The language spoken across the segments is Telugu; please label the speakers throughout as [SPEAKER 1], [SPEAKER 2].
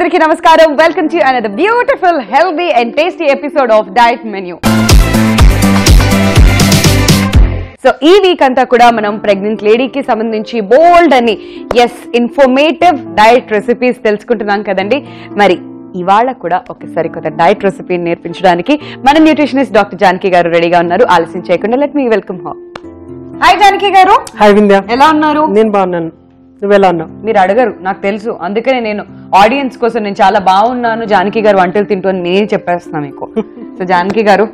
[SPEAKER 1] Andariki namaskaram. Welcome to another beautiful, healthy and tasty episode of Diet Menu. So ee week anta kuda manam pregnant lady ki sambandhinchi bold ani informative diet recipes telusukuntunnam kadandi. Mari ఇవాళ కూడా ఒకసారి కొత్త డైట్ రెసిపీని నేర్పించడానికి మన న్యూట్రిషనిస్ట్ డాక్టర్ జానకి గారు రెడీగా ఉన్నారు. ఆలస్యం చేయకుండా let me welcome her. Hi Janaki గారు.
[SPEAKER 2] హాయ్ వింధ్య.
[SPEAKER 1] ఎలా ఉన్నారు?
[SPEAKER 2] నేను బాగున్నాను. నువ్వు ఎలా ఉన్నావు?
[SPEAKER 1] మీరు అడగరు, నాకు తెలుసు. అందుకనే నేను ఆడియన్స్ కోసం నేను చాలా బాగున్నాను, జానకి గారు వంటలు తింటూ అని నేను చెప్పేస్తున్నాను మీకు. సో జానకి గారు,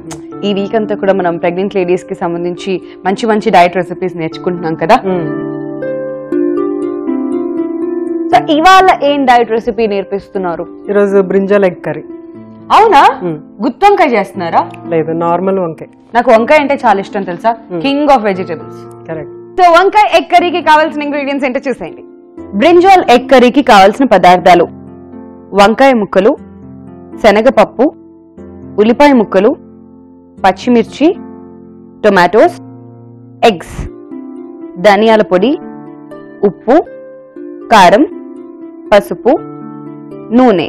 [SPEAKER 1] ఈ వీక్ అంతా కూడా మనం ప్రెగ్నెంట్ లేడీస్ కి సంబంధించి మంచి మంచి డైట్ రెసిపీస్ నేర్చుకుంటున్నాం కదా. సో ఇవాళ ఏం డైట్ రెసిపీ నేర్పిస్తున్నారు?
[SPEAKER 2] ఈరోజు బ్రింజాల్ ఎగ్ కర్రీ.
[SPEAKER 1] అవునా? గుత్తి వంకాయ చేస్తున్నారా?
[SPEAKER 2] లేదు, నార్మల్ వంకాయ.
[SPEAKER 1] నాకు వంకాయ అంటే చాలా ఇష్టం తెలుసా, king of vegetables.
[SPEAKER 2] Correct.
[SPEAKER 1] So వంకాయ ఎగ్ కర్రీకి కావాల్సిన ఇంగ్రీడియంట్స్ ఏంటో చూసేయండి. బ్రింజాల్ ఎగ్ కర్రీకి కావాల్సిన పదార్థాలు: వంకాయ ముక్కలు, శనగపప్పు, ఉల్లిపాయ ముక్కలు, పచ్చిమిర్చి, టొమాటోస్, ఎగ్స్, ధనియాల పొడి, ఉప్పు, కారం, పసుపు, నూనె.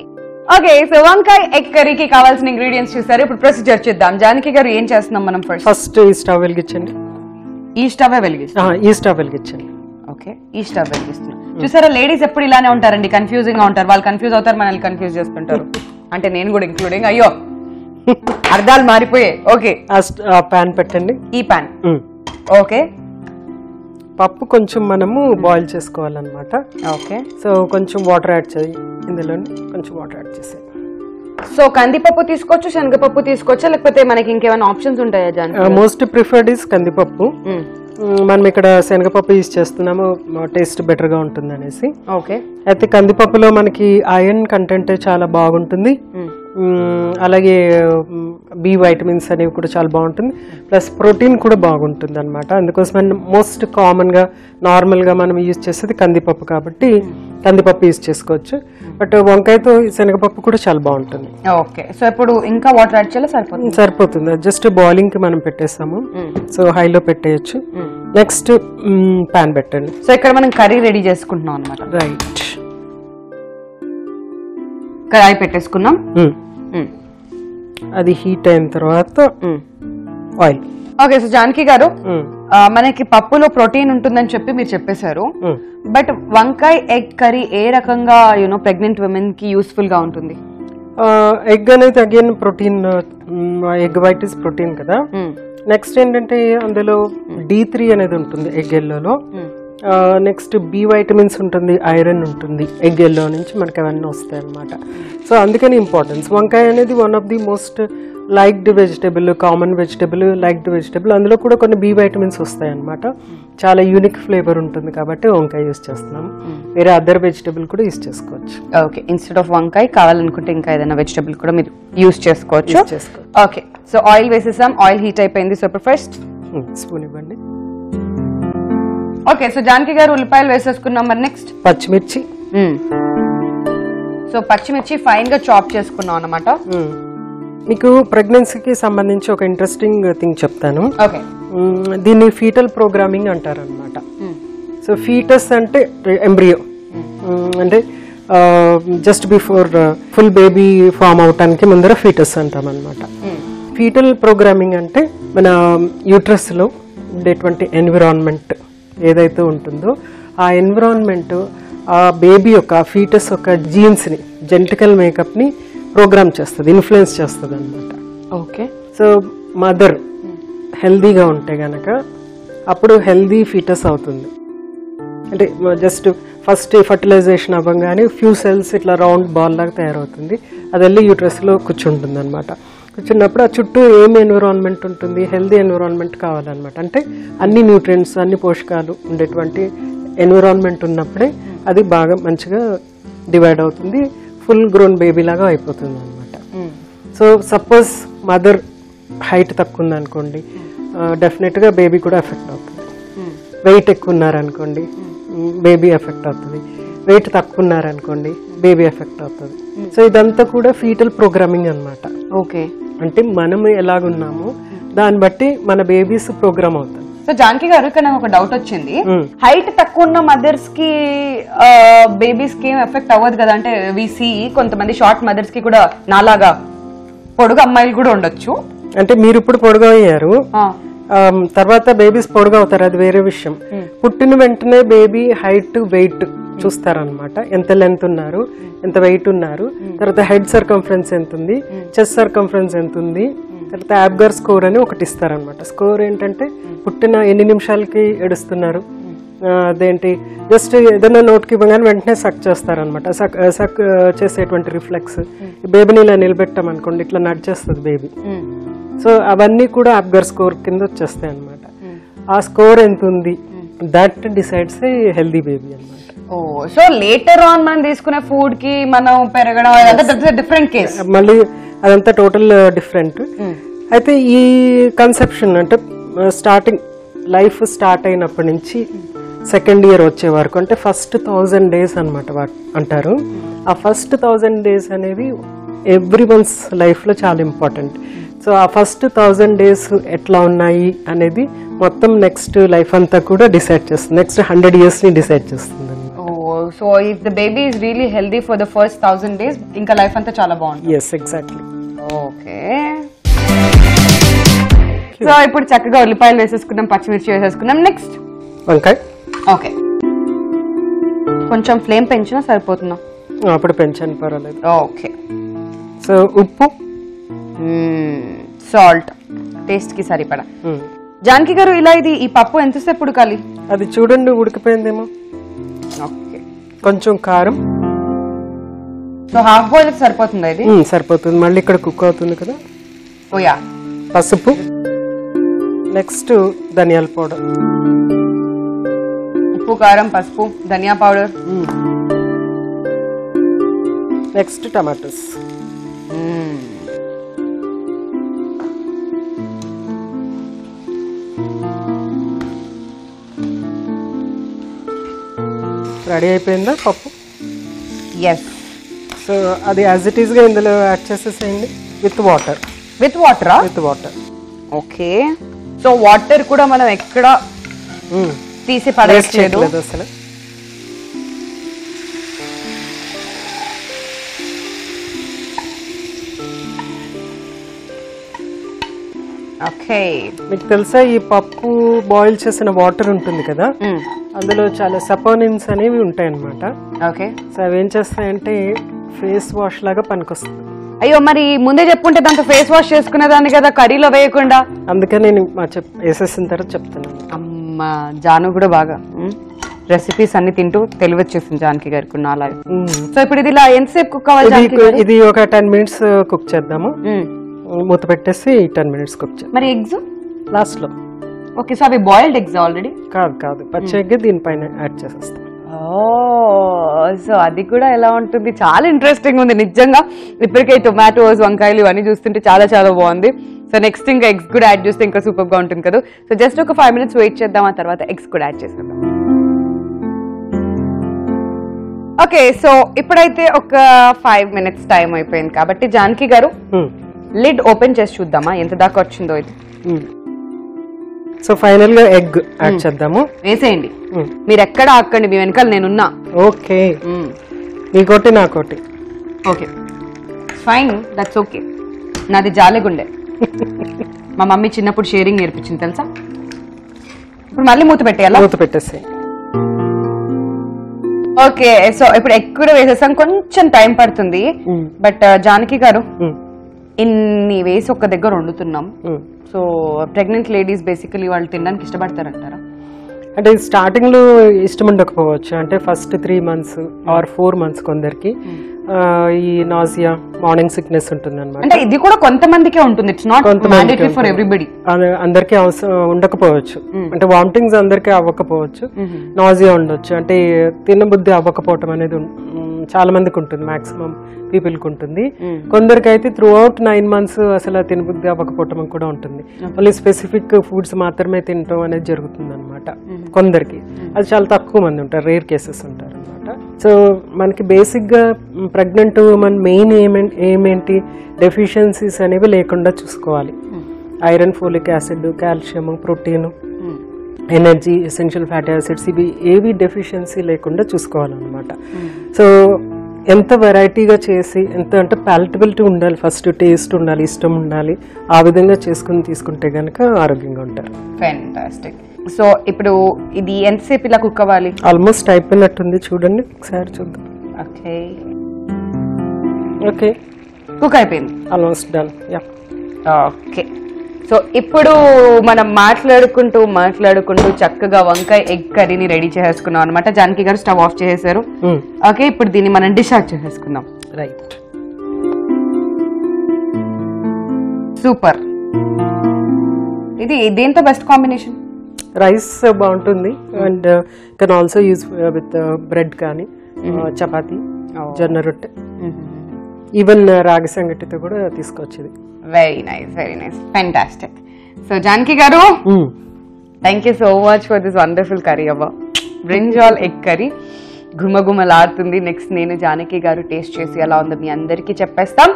[SPEAKER 1] ఓకే, సో వంకాయ ఎగ్ కర్రీకి కావాల్సిన ఇంగ్రీడియంట్స్ చూసారు. ఇప్పుడు ప్రొసీజర్ చూద్దాం. జానకి గారు, ఏం చేస్తున్నాం మనం?
[SPEAKER 2] ఫస్ట్ ఈ స్టవ్ వెలిగించండి.
[SPEAKER 1] ఈ స్టవ్ వెలిగిస్తాం.
[SPEAKER 2] ఈ స్టవ్ వెలిగించండి.
[SPEAKER 1] ఓకే, ఈ స్టవ్ వెలిగిస్తున్నాం. చూసారా, లేడీస్ ఎప్పుడు ఇలానే ఉంటారండి, కన్ఫ్యూజింగ్ గా ఉంటారు. వాళ్ళు కన్ఫ్యూజ్ అవుతారు, మనల్ని కన్ఫ్యూజ్ చేస్తుంటారు. అంటే నేను కూడా ఇంక్లూడింగ్. అయ్యో, అర్థాలు మారిపోయాయి. ఓకే,
[SPEAKER 2] ప్యాన్ పెట్టండి.
[SPEAKER 1] ఈ ప్యాన్. ఓకే,
[SPEAKER 2] పప్పు కొంచెం మనము బాయిల్ చేసుకోవాలన్నమాట.
[SPEAKER 1] ఓకే,
[SPEAKER 2] సో కొంచెం వాటర్ యాడ్ చేయి. ఇందులో కొంచెం వాటర్ యాడ్ చేసేయి.
[SPEAKER 1] సో కందిపప్పు తీసుకోవచ్చు, శనగపప్పు తీసుకోవచ్చా, లేకపోతే మనకి ఇంకేమైనా ఆప్షన్స్ ఉంటాయా జానకి?
[SPEAKER 2] మోస్ట్ ప్రిఫర్డ్ ఇస్ కందిపప్పు. మనం ఇక్కడ శనగపప్పు యూజ్ చేస్తున్నాము, టేస్ట్ బెటర్ గా ఉంటుంది అనేసి.
[SPEAKER 1] ఓకే,
[SPEAKER 2] అయితే కందిపప్పులో మనకి ఐరన్ కంటెంట్ చాలా బాగుంటుంది. అలాగే బి వైటమిన్స్ అనేవి కూడా చాలా బాగుంటుంది. ప్లస్ ప్రోటీన్ కూడా బాగుంటుంది అనమాట. అందుకోసం మోస్ట్ కామన్ గా నార్మల్ గా మనం యూజ్ చేసేది కందిపప్పు కాబట్టి కందిపప్పు యూజ్ చేసుకోవచ్చు. బట్ వంకాయతో శనగపప్పు కూడా చాలా బాగుంటుంది.
[SPEAKER 1] ఓకే, సో ఇప్పుడు ఇంకా వాటర్ యాడ్ చేయాలి? సరిపోతుంది.
[SPEAKER 2] సరిపోతుంది. జస్ట్ బాయిలింగ్ కి మనం పెట్టేస్తాము. సో హైలో పెట్టేయచ్చు. నెక్స్ట్ ప్యాన్ పెట్టండి.
[SPEAKER 1] సో ఇక్కడ మనం కర్రీ రెడీ చేసుకుంటున్నాం అనమాట.
[SPEAKER 2] రైట్.
[SPEAKER 1] కడాయి పెట్టేసుకున్నాం.
[SPEAKER 2] అది హీట్ అయిన తర్వాత ఆయిల్.
[SPEAKER 1] ఓకే, సో జానకి గారు, మనకి పప్పులో ప్రోటీన్ ఉంటుందని చెప్పి మీరు చెప్పేశారు. బట్ వంకాయ ఎగ్ కర్రీ ఏ రకంగా ప్రెగ్నెంట్ విమెన్ కి యూస్ఫుల్ గా ఉంటుంది?
[SPEAKER 2] ఎగ్ అనేది again protein. Egg white is protein కదా. నెక్స్ట్ ఏంటంటే అందులో D3 అనేది ఉంటుంది ఎగ్ ఎల్లోలో. నెక్స్ట్ బి వైటమిన్స్ ఉంటుంది, ఐరన్ ఉంటుంది. ఎగ్ ఎల్లో నుంచి మనకి అవన్నీ వస్తాయి అన్నమాట. సో అందుకని ఇంపార్టెన్స్. వంకాయ అనేది one of the most liked vegetable, common vegetable, liked vegetable. అందులో కూడా కొన్ని బి వైటమిన్స్ వస్తాయి అన్నమాట. చాలా యూనిక్ ఫ్లేవర్ ఉంటుంది కాబట్టి వంకాయ యూజ్ చేస్తున్నాము. వేరే అదర్ వెజిటబుల్ కూడా యూజ్ చేసుకోవచ్చు.
[SPEAKER 1] ఓకే, ఇన్స్టెడ్ ఆఫ్ వంకాయ కావాలనుకుంటే ఇంకా ఏదైనా వెజిటబుల్ కూడా మీరు యూజ్ చేసుకోవచ్చు. ఓకే, సో ఆయిల్ వేసేసాం. ఆయిల్ హీట్ అయిపోయింది. సో ఇప్పుడు ఫస్ట్
[SPEAKER 2] స్పూన్ ఇవ్వండి.
[SPEAKER 1] ఓకే, సో జానకి గారు ఉల్లిపాయలు వేసేసుకున్నాం. మరి నెక్స్ట్
[SPEAKER 2] పచ్చిమిర్చి.
[SPEAKER 1] సో పచ్చిమిర్చి ఫైన్ గా చాప్ చేసుకున్నాం అన్నమాట.
[SPEAKER 2] మీకు ప్రెగ్నెన్సీకి సంబంధించి ఒక ఇంట్రెస్టింగ్ థింగ్ చెప్తాను.
[SPEAKER 1] ఓకే,
[SPEAKER 2] దీన్ని ఫీటల్ ప్రోగ్రామింగ్ అంటారు అనమాట. సో ఫీటస్ అంటే ఎంబ్రియో, అంటే just before full baby form అవటానికి ముందర ఫీటస్ అంటాం అనమాట. ఫీటల్ ప్రోగ్రామింగ్ అంటే మన యూట్రస్ లో ఉండేటువంటి ఎన్విరాన్మెంట్ ఏదైతే ఉంటుందో ఆ ఎన్విరాన్మెంట్ ఆ బేబీ యొక్క ఫీటస్ యొక్క జీన్స్ ని, జెనెటికల్ మేకప్ ని ప్రోగ్రామ్ చేస్తుంది, ఇన్ఫ్లుయెన్స్ చేస్తుంది అనమాట.
[SPEAKER 1] ఓకే,
[SPEAKER 2] సో మదర్ హెల్దీగా ఉంటే గనక అప్పుడు హెల్దీ ఫీటస్ అవుతుంది. అంటే జస్ట్ ఫస్ట్ ఫర్టిలైజేషన్ అవ్వగానే ఫ్యూ సెల్స్ ఇట్లా రౌండ్ బాల్ లాగా తయారవుతుంది. అది వెళ్ళి యూట్రస్లో కూర్చుంటుంది అనమాట. కూర్చున్నప్పుడు ఆ చుట్టూ ఏం ఎన్విరాన్మెంట్ ఉంటుంది, హెల్దీ ఎన్విరాన్మెంట్ కావాలన్నమాట. అంటే అన్ని న్యూట్రియంట్స్, అన్ని పోషకాలు ఉండేటువంటి ఎన్విరాన్మెంట్ ఉన్నప్పుడే అది బాగా మంచిగా డివైడ్ అవుతుంది, ఫుల్ గ్రోన్ బేబీ లాగా అయిపోతుంది అనమాట. సో సపోజ్ మదర్ హైట్ తక్కువ ఉందనుకోండి, డెఫినెట్గా బేబీ కూడా ఎఫెక్ట్ అవుతుంది. వెయిట్ ఎక్కువ ఉన్నారనుకోండి, బేబీ ఎఫెక్ట్ అవుతుంది. వెయిట్ తక్కువ ఉన్నారనుకోండి, బేబీ ఎఫెక్ట్ అవుతుంది. సో ఇదంతా కూడా ఫీటల్ ప్రోగ్రామింగ్ అనమాట.
[SPEAKER 1] ఓకే,
[SPEAKER 2] అంటే మనం ఎలాగున్నామో దాన్ని బట్టి మన బేబీస్ ప్రోగ్రామ్ అవుతాయి.
[SPEAKER 1] సో జానకి గారు ఇక్కడ నాకు ఒక డౌట్ వచ్చింది, హైట్ తక్కువ ఉన్న మదర్స్ కి బేబీస్ కి ఏం ఎఫెక్ట్ అవ్వదు కదా? అంటే వీసీ కొంతమంది షార్ట్ మదర్స్ కి కూడా నాలాగా పొడుగు అమ్మాయిలు కూడా ఉండొచ్చు.
[SPEAKER 2] అంటే మీరు ఇప్పుడు పొడుగు అయ్యారు, తర్వాత బేబీస్ పొడుగు అవుతారు, అది వేరే విషయం. పుట్టిన వెంటనే బేబీ హైట్ వెయిట్ చూస్తారనమాట, ఎంత లెంత్ ఉన్నారు, ఎంత వెయిట్ ఉన్నారు, తర్వాత హెడ్ సర్కంఫరెన్స్ ఎంత ఉంది, చెస్ట్ సర్కంఫరెన్స్ ఎంత ఉంది, తర్వాత యాబ్గర్ స్కోర్ అని ఒకటి ఇస్తారనమాట. స్కోర్ ఏంటంటే పుట్టిన ఎన్ని నిమిషాలకి ఏడుస్తున్నారు, అదేంటి జస్ట్ ఏదైనా నోట్కి ఇవ్వగానే వెంటనే సక్ చేస్తారనమాట. సక్ చేసేటువంటి రిఫ్లెక్స్, బేబీని ఇలా నిలబెట్టామనుకోండి ఇట్లా నడిచేస్తుంది బేబీ. సో అవన్నీ కూడా యాబ్గర్ స్కోర్ కింద వచ్చేస్తాయి అనమాట. ఆ స్కోర్ ఎంత ఉంది దట్ డిసైడ్స్ హెల్దీ బేబీ అనమాట.
[SPEAKER 1] సో లేటర్ ఆన్ మనం తీసుకునే ఫుడ్ కి మనం పెరగడం డిఫరెంట్ కేస్,
[SPEAKER 2] మళ్ళీ అదంతా టోటల్ డిఫరెంట్. అయితే ఈ కన్సెప్షన్ అంటే స్టార్టింగ్ లైఫ్ స్టార్ట్ అయినప్పటి నుంచి సెకండ్ ఇయర్ వచ్చే వరకు, అంటే ఫస్ట్ 1000 days అనమాట అంటారు. ఆ ఫస్ట్ 1000 days అనేవి ఎవ్రీ వన్స్ లైఫ్లో చాలా ఇంపార్టెంట్. సో ఆ ఫస్ట్ 1000 days ఎట్లా ఉన్నాయి అనేది మొత్తం నెక్స్ట్ లైఫ్ అంతా కూడా డిసైడ్ చేస్తుంది, నెక్స్ట్ 100 yearsని డిసైడ్ చేస్తుంది.
[SPEAKER 1] So if the baby is really healthy for the first 1000 days, ఇంకా లైఫ్ అంతా చాలా బాగుంటుంది.
[SPEAKER 2] Yes, exactly.
[SPEAKER 1] ఓకే, సో ఇప్పుడు చక్కగా ఉల్లిపాయలు వేసేసుకున్నాం, పచ్చిమిర్చి వేసేసుకున్నాం. నెక్స్ట్
[SPEAKER 2] వంకాయ.
[SPEAKER 1] ఓకే, కొంచెం ఫ్లేమ్ పెంచినా సరిపోతుందా?
[SPEAKER 2] అప్పుడు పెంచాను, పర్వాలేదు.
[SPEAKER 1] ఓకే,
[SPEAKER 2] సో ఉప్పు,
[SPEAKER 1] సాల్ట్ టేస్ట్ కి సరిపడా. జానకి గారు ఇలా ఈ పప్పు ఎంతసేపు ఉడకాలి?
[SPEAKER 2] అది చూడండి ఉడికిపోయిందేమో.
[SPEAKER 1] ఓకే,
[SPEAKER 2] కొంచెం కారం.
[SPEAKER 1] సో హాఫ్ బాయిల్ సరిపోతుందా ఇది?
[SPEAKER 2] సరిపోతుంది, మళ్ళీ ఇక్కడ కుక్ అవుతుంది కదా.
[SPEAKER 1] ఓయా.
[SPEAKER 2] పసుపు, నెక్స్ట్ ధనియాల పౌడర్,
[SPEAKER 1] ఉప్పు, కారం, పసుపు, ధనియా పౌడర్,
[SPEAKER 2] నెక్స్ట్ టమాటోస్. రెడీ అయిపోయిందా పప్పు?
[SPEAKER 1] ఎస్.
[SPEAKER 2] సో అది యాజ్ ఇట్ ఈస్గా ఇందులో యాడ్ చేసేసేయండి విత్ వాటర్.
[SPEAKER 1] విత్ వాటరా?
[SPEAKER 2] With water.
[SPEAKER 1] Okay, so water కూడా మనం ఎక్కడ తీసి పడేయట్లేదు
[SPEAKER 2] అసలు.
[SPEAKER 1] ఓకే,
[SPEAKER 2] మీకు తెలుసా ఈ పప్పు బాయిల్ చేసిన వాటర్ ఉంటుంది కదా, అందులో చాలా సపోనిన్స్ అనేవి ఉంటాయి అన్నమాట.
[SPEAKER 1] ఓకే,
[SPEAKER 2] సో అవి ఏం చేస్తాయంటే ఫేస్ వాష్ లాగా పనికొస్తుంది.
[SPEAKER 1] అయ్యో, మరి ముందే చెప్పుంటే దాంతో ఫేస్ వాష్ చేసుకునేదాన్ని కదా, కర్రీలో వేయకుండా.
[SPEAKER 2] అందుకే నేను వేసేసిన తర్వాత చెప్తున్నాను.
[SPEAKER 1] అమ్మా, జాను కూడా బాగా రెసిపీస్ అన్ని తింటూ తెలివి వచ్చేసింది జానకి గారికి నాలాగా. సో ఇప్పుడు ఇది ఇలా ఎంతసేపు కుక్ అవ్వాలి?
[SPEAKER 2] ఇది ఒక 10 minutes కుక్ చేద్దాము. మూత పెట్టేసి 10 minutes కుక్ చేద్దాం.
[SPEAKER 1] మరి ఎగ్స్
[SPEAKER 2] లాస్ట్ లో.
[SPEAKER 1] ఓకే, సో అవి బాయిల్డ్ ఎగ్స్ ఆల్రెడీ?
[SPEAKER 2] కాదు, పచ్చి ఎగ్ దీనిపైన యాడ్ చేసేస్తాం.
[SPEAKER 1] సో అది కూడా ఎలా ఉంటుంది? చాలా ఇంట్రెస్టింగ్ ఉంది నిజంగా. ఇప్పటికే టొమాటోస్, వంకాయలు ఇవన్నీ చూస్తుంటే చాలా చాలా బాగుంది. సో నెక్స్ట్ ఇంకా ఎగ్స్ కూడా యాడ్ చేస్తే ఇంకా సూపర్ గా ఉంటుంది కదా. సో జస్ట్ ఒక 5 minutes వెయిట్ చేద్దాం, ఆ తర్వాత ఎగ్స్ కూడా యాడ్ చేసేద్దాం. ఓకే, సో ఇప్పుడైతే ఒక 5 minutes టైం అయిపోయింది కాబట్టి జానకి గారు లిడ్ ఓపెన్ చేసి చూద్దామా ఎంత దాకా వచ్చిందో ఇది.
[SPEAKER 2] సో ఫైనల్ గా ఎగ్ యాడ్ చేద్దాము.
[SPEAKER 1] వేసేయండి, మీరు ఎక్కడ ఆకండి, మీ వెనకాల నేనున్నా.
[SPEAKER 2] ఓకే, నీకోటి నాకోటి.
[SPEAKER 1] Okay, fine, that's okay. నాది జాలిగుండే. మా మమ్మీ చిన్నప్పుడు షేరింగ్ నేర్పించింది తెలుసా. ఇప్పుడు మళ్ళీ మూత పెట్టేయాలా?
[SPEAKER 2] మూత పెట్టేసి.
[SPEAKER 1] ఓకే, సో ఇప్పుడు ఎగ్ కూడా వేసేసాం, కొంచెం టైం పడుతుంది. బట్ జానకి గారు, ఇన్ని వేసి ఒక దగ్గర వండుతున్నాం. సో ప్రెగ్నెంట్ లేడీస్ బేసికలీ వాళ్ళు తినడానికి ఇష్టపడతారంటారా?
[SPEAKER 2] అంటే స్టార్టింగ్ లో ఇష్టం ఉండకపోవచ్చు, అంటే ఫస్ట్ 3 months ఆర్ 4 months కొందరికి ఈ నాజియా, మార్నింగ్ సిక్నెస్ ఉంటుంది అనమాట.
[SPEAKER 1] అంటే ఇది కూడా కొంతమందికే ఉంటుంది, it's not mandatory for everybody.
[SPEAKER 2] అందరికీ అవసరం ఉండకపోవచ్చు, అంటే వామిటింగ్స్ అందరికీ అవ్వకపోవచ్చు, నాజియా ఉండొచ్చు, అంటే తినబుద్ధి అవ్వకపోవటం అనేది చాలా మందికి ఉంటుంది, మాక్సిమం పీపుల్కి ఉంటుంది. కొందరికి అయితే త్రూ అవుట్ 9 months అసలు తినబుద్ధి అవ్వకపోవటం కూడా ఉంటుంది. మళ్ళీ స్పెసిఫిక్ ఫుడ్స్ మాత్రమే తినటం అనేది జరుగుతుంది అనమాట కొందరికి. అది చాలా తక్కువ మంది ఉంటారు, రేర్ కేసెస్ ఉంటారు అనమాట. సో మనకి బేసిక్గా ప్రెగ్నెంట్ మన మెయిన్ ఏమేంటి డెఫిషియన్సీస్ అనేవి లేకుండా చూసుకోవాలి. Iron, folic acid, calcium, protein, energy, essential fatty acids ఇవి ఏవి డెఫిషియన్సీ లేకుండా చూసుకోవాలన్నమాట. సో ఎంత వెరైటీగా చేసి ఎంత అంటే పాలటబిలిటీ ఉండాలి, ఫస్ట్ టేస్ట్ ఉండాలి, ఇష్టం ఉండాలి, ఆ విధంగా చేసుకుని తీసుకుంటే కనుక ఆరోగ్యంగా ఉంటారు.
[SPEAKER 1] ఫ్యాంటాస్టిక్. సో ఇప్పుడు ఇది ఎంతసేపు ఇలా కుక్ అవ్వాలి?
[SPEAKER 2] ఆల్మోస్ట్ అయిపోయినట్టుంది, చూడండి ఒకసారి చూద్దాం.
[SPEAKER 1] ఓకే
[SPEAKER 2] ఓకే,
[SPEAKER 1] కుక్ అయిపోయింది,
[SPEAKER 2] almost done. Yeah,
[SPEAKER 1] okay. So ఇప్పుడు మనం మాట్లాడుకుంటూ చక్కగా వంకాయ ఎగ్ కర్రీని రెడీ చేసేసుకున్నాం అనమాట. జానకి గారు స్టవ్ ఆఫ్ చేసేసారు. ఓకే, ఇప్పుడు దీన్ని మనం డిష్ అవుట్ చేసేసుకుందాం.
[SPEAKER 2] రైట్.
[SPEAKER 1] సూపర్. ఇది దేంతో బెస్ట్ కాంబినేషన్?
[SPEAKER 2] రైస్ బాగుంటుంది, and can also use with bread కానీ, చపాతి, జొన్న రొట్టె, ఈవెన్ రాగి సంగటితో కూడా తీసుకోవచ్చు.
[SPEAKER 1] Very nice, fantastic. So Janaki garu, thank you so much for this wonderful curry. అవ్వ, బ్రింజాల్ ఎగ్ కర్రీ గుమగుమలాడుతుంది. నెక్స్ట్ నేను జానకి గారు టేస్ట్ చేసి ఎలా ఉందో మీ అందరికీ చెప్పేస్తాం.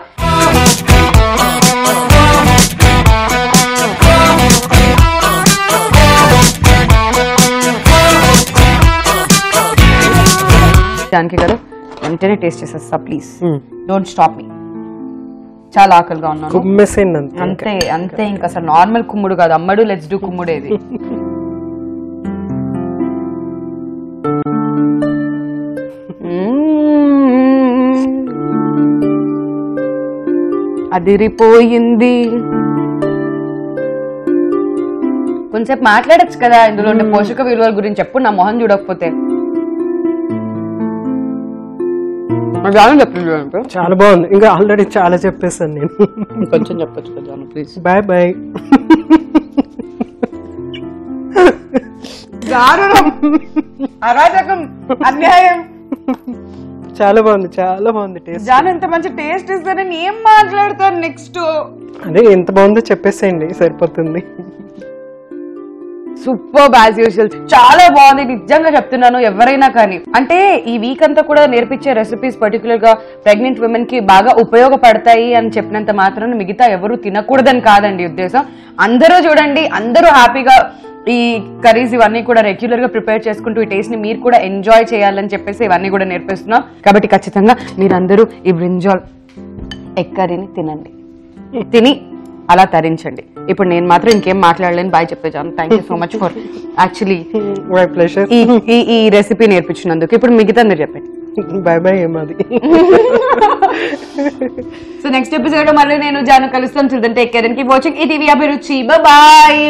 [SPEAKER 1] జానకి గారు వెంటనే టేస్ట్ చేసేస్తా, ప్లీజ్ డోంట్ స్టాప్ మీ. చాలా ఆకలిగా ఉన్నాను. అంతే ఇంకా అసలు నార్మల్ కుమ్ముడు కాదు, అమ్మడు లెట్స్ డూ కుమ్ముడేది. అదిరిపోయింది. కొంచెం మాట్లాడచ్చు కదా ఇందులో ఉండే పోషక విలువల గురించి. చెప్పు, నా మొహం చూడకపోతే.
[SPEAKER 2] చాలా బాగుంది, ఇంకా ఆల్రెడీ చాలా చెప్పేసాను నేను.
[SPEAKER 1] కొంచెం చెప్పచ్చు కదా ప్లీజ్.
[SPEAKER 2] Bye bye.
[SPEAKER 1] అరాచకం, అన్యాయం.
[SPEAKER 2] చాలా బాగుంది టేస్ట్.
[SPEAKER 1] జాను ఎంత మంచి టేస్ట్ ఇస్తాను, ఏం మాట్లాడతాను నెక్స్ట్?
[SPEAKER 2] అదే ఎంత బాగుందో చెప్పేసేయండి, సరిపోతుంది.
[SPEAKER 1] సూపర్ యాజ్ యూజువల్, చాలా బాగుంది నిజంగా చెప్తున్నాను. ఎవరైనా కానీ అంటే ఈ వీక్ అంతా కూడా నేర్పించే రెసిపీస్ పర్టికులర్ గా ప్రెగ్నెంట్ విమెన్ కి బాగా ఉపయోగపడతాయి అని చెప్పినంత మాత్రాన మిగతా ఎవరు తినకూడదని కాదండి ఉద్దేశం. అందరూ చూడండి, అందరూ హ్యాపీగా ఈ కర్రీస్ ఇవన్నీ కూడా రెగ్యులర్ గా ప్రిపేర్ చేసుకుంటూ ఈ టేస్ట్ ని మీరు కూడా ఎంజాయ్ చేయాలని చెప్పేసి ఇవన్నీ కూడా నేర్పిస్తున్నాం. కాబట్టి ఖచ్చితంగా మీరందరూ ఈ బ్రింజాల్ ఎగ్ కర్రీని తినండి, తిని అలా తరించండి. ఇప్పుడు నేను మాత్రం ఇంకేం మాట్లాడలేను, బాయ్ చెప్పేజాను. Thank you so much for actually ఈ రెసిపీ నేర్పించినందుకు. ఇప్పుడు మిగతా మీరు చెప్పండి.
[SPEAKER 2] Bye bye. ఏమాది.
[SPEAKER 1] సో నెక్స్ట్ ఎపిసోడ్ మళ్ళీ నేను జాను కలుస్తాను. చూడండి, take care and keep watching ETV Abhiruchi. Bye.